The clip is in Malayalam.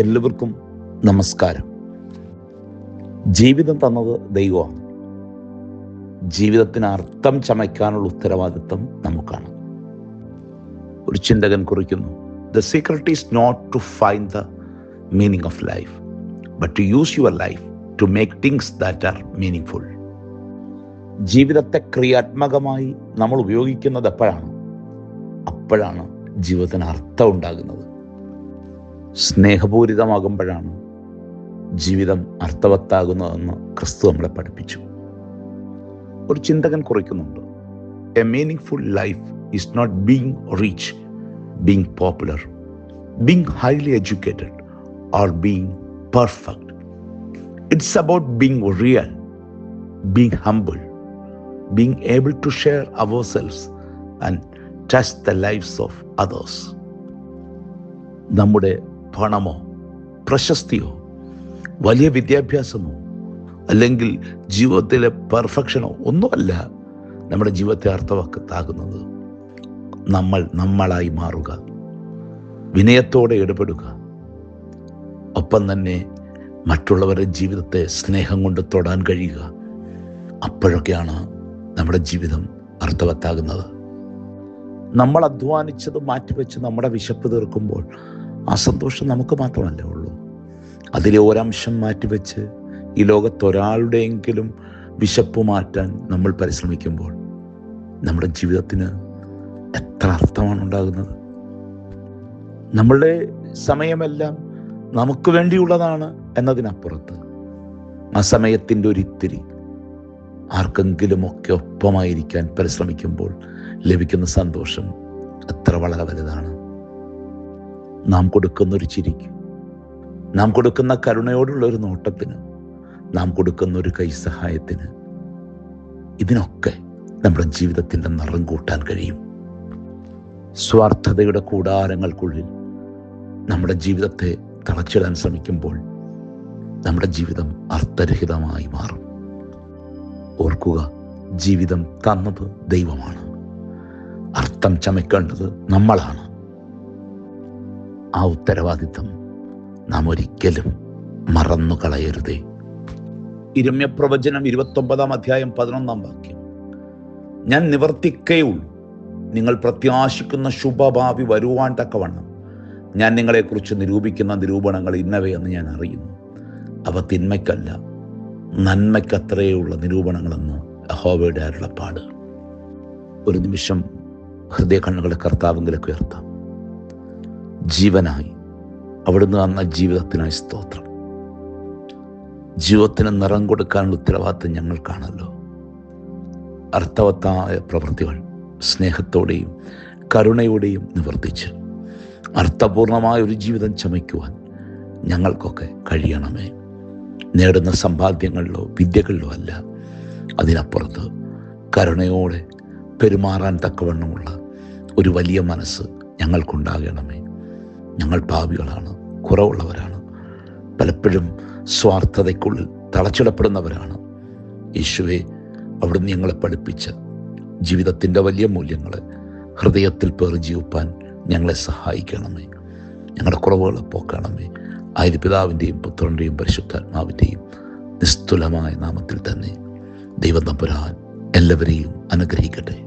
എല്ലാവർക്കും നമസ്കാരം. ജീവിതം തന്നത് ദൈവമാണ്. ജീവിതത്തിന് അർത്ഥം ചമയ്ക്കാനുള്ള ഉത്തരവാദിത്വം നമുക്കാണ്. ഒരു ചിന്തകൻ കുറിക്കുന്നു, the secret is not to find the meaning of life, but to use your life to make things that are meaning. ജീവിതത്തെ ക്രിയാത്മകമായി നമ്മൾ ഉപയോഗിക്കുന്നത് അപ്പോഴാണ് ജീവിതത്തിന് അർത്ഥം ഉണ്ടാകുന്നത്. സ്നേഹപൂരിതമാകുമ്പോഴാണ് ജീവിതം അർത്ഥവത്താകുന്നതെന്ന് ക്രിസ്തു നമ്മളെ പഠിപ്പിച്ചു. ഒരു ചിന്തകൻ കുറിക്കുന്നുണ്ട്, a meaningful life is not being rich, being popular, being highly educated or being perfect. It's about being real, being humble, being able to share ourselves and touch the lifes of others. നമ്മുടെ പണമോ പ്രശസ്തിയോ വലിയ വിദ്യാഭ്യാസമോ അല്ലെങ്കിൽ ജീവിതത്തിലെ പെർഫെക്ഷനോ ഒന്നുമല്ല നമ്മുടെ ജീവിതത്തെ അർത്ഥവത്താകുന്നത്. നമ്മളായി മാറുക, വിനയത്തോടെ ഇടപെടുക, ഒപ്പം തന്നെ മറ്റുള്ളവരുടെ ജീവിതത്തെ സ്നേഹം കൊണ്ട് തൊടാൻ കഴിയുക. അപ്പോഴൊക്കെയാണ് നമ്മുടെ ജീവിതം അർത്ഥവത്താകുന്നത്. നമ്മൾ അധ്വാനിച്ചത് മാറ്റിവെച്ച് നമ്മുടെ വിശപ്പ് തീർക്കുമ്പോൾ ആ സന്തോഷം നമുക്ക് മാത്രമല്ലേ ഉള്ളൂ. അതിലെ ഒരംശം മാറ്റിവെച്ച് ഈ ലോകത്തൊരാളുടെയെങ്കിലും വിശപ്പ് മാറ്റാൻ നമ്മൾ പരിശ്രമിക്കുമ്പോൾ നമ്മുടെ ജീവിതത്തിന് എത്ര അർത്ഥമാണ് ഉണ്ടാകുന്നത്. നമ്മളുടെ സമയമെല്ലാം നമുക്ക് വേണ്ടിയുള്ളതാണ് എന്നതിനപ്പുറത്ത് ആ സമയത്തിൻ്റെ ഒരിത്തിരി ആർക്കെങ്കിലുമൊക്കെ ഒപ്പമായിരിക്കാൻ പരിശ്രമിക്കുമ്പോൾ ലഭിക്കുന്ന സന്തോഷം എത്ര വളരെ വലുതാണ്. നാം കൊടുക്കുന്ന ഒരു ചിരിക്ക്, നാം കൊടുക്കുന്ന കരുണയോടുള്ള ഒരു നോട്ടത്തിന്, നാം കൊടുക്കുന്ന ഒരു കൈസഹായത്തിന്, ഇതിനൊക്കെ നമ്മുടെ ജീവിതത്തിൻ്റെ നിറം കൂട്ടാൻ കഴിയും. സ്വാർത്ഥതയുടെ കൂടാരങ്ങൾക്കുള്ളിൽ നമ്മുടെ ജീവിതത്തെ തളച്ചിടാൻ ശ്രമിക്കുമ്പോൾ നമ്മുടെ ജീവിതം അർത്ഥരഹിതമായി മാറും. ഓർക്കുക, ജീവിതം തന്നത് ദൈവമാണ്, അർത്ഥം ചമയ്ക്കേണ്ടത് നമ്മളാണ്. ആ ഉത്തരവാദിത്വം നാം ഒരിക്കലും മറന്നു കളയരുതേ. ഇരമ്യപ്രവചനം 29:11 ഞാൻ നിവർത്തിക്കേയുള്ളൂ, നിങ്ങൾ പ്രത്യാശിക്കുന്ന ശുഭഭാവി വരുവാൻ തക്കവണ്ണം ഞാൻ നിങ്ങളെക്കുറിച്ച് നിരൂപിക്കുന്ന നിരൂപണങ്ങൾ ഇന്നവയെന്ന് ഞാൻ അറിയുന്നു. അവ തിന്മയ്ക്കല്ല നന്മയ്ക്കത്രയുള്ള നിരൂപണങ്ങളെന്ന് യഹോവയുടെ അരുളപ്പാട്. ഒരു നിമിഷം ഹൃദയ കണ്ണുകളെ കർത്താവിലേക്ക് ഉയർത്താം. ജീവനായി അവിടുന്ന് തന്ന ജീവിതത്തിനായി സ്തോത്രം. ജീവിതത്തിന് നിറം കൊടുക്കാനുള്ള ഉത്തരവാദിത്വം ഞങ്ങൾക്കാണല്ലോ. അർത്ഥവത്തായ പ്രവൃത്തികൾ സ്നേഹത്തോടെയും കരുണയോടെയും നിവർത്തിച്ച് അർത്ഥപൂർണമായ ഒരു ജീവിതം ചമയ്ക്കുവാൻ ഞങ്ങൾക്കൊക്കെ കഴിയണമേ. നേടുന്ന സമ്പാദ്യങ്ങളിലോ വിദ്യകളിലോ അല്ല, അതിനപ്പുറത്ത് കരുണയോടെ പെരുമാറാൻ തക്കവണ്ണമുള്ള ഒരു വലിയ മനസ്സ് ഞങ്ങൾക്കുണ്ടാകണമേ. ഞങ്ങൾ പാപികളാണ്, കുറവുള്ളവരാണ്, പലപ്പോഴും സ്വാർത്ഥതയ്ക്കുള്ളിൽ തളച്ചിടപ്പെടുന്നവരാണ്. യേശുവേ, അവിടുന്ന് ഞങ്ങളെ പഠിപ്പിച്ച ജീവിതത്തിൻ്റെ വലിയ മൂല്യങ്ങളെ ഹൃദയത്തിൽ പേറി ജീവിപ്പാൻ ഞങ്ങളെ സഹായിക്കണമേ. ഞങ്ങളുടെ കുറവുകളെ പോക്കണമേ. ആയത് പിതാവിൻ്റെയും പുത്രൻ്റെയും പരിശുദ്ധാത്മാവിൻ്റെയും നിസ്തുലമായ നാമത്തിൽ തന്നെ ദൈവം തമ്പുരാൻ എല്ലാവരെയും അനുഗ്രഹിക്കട്ടെ.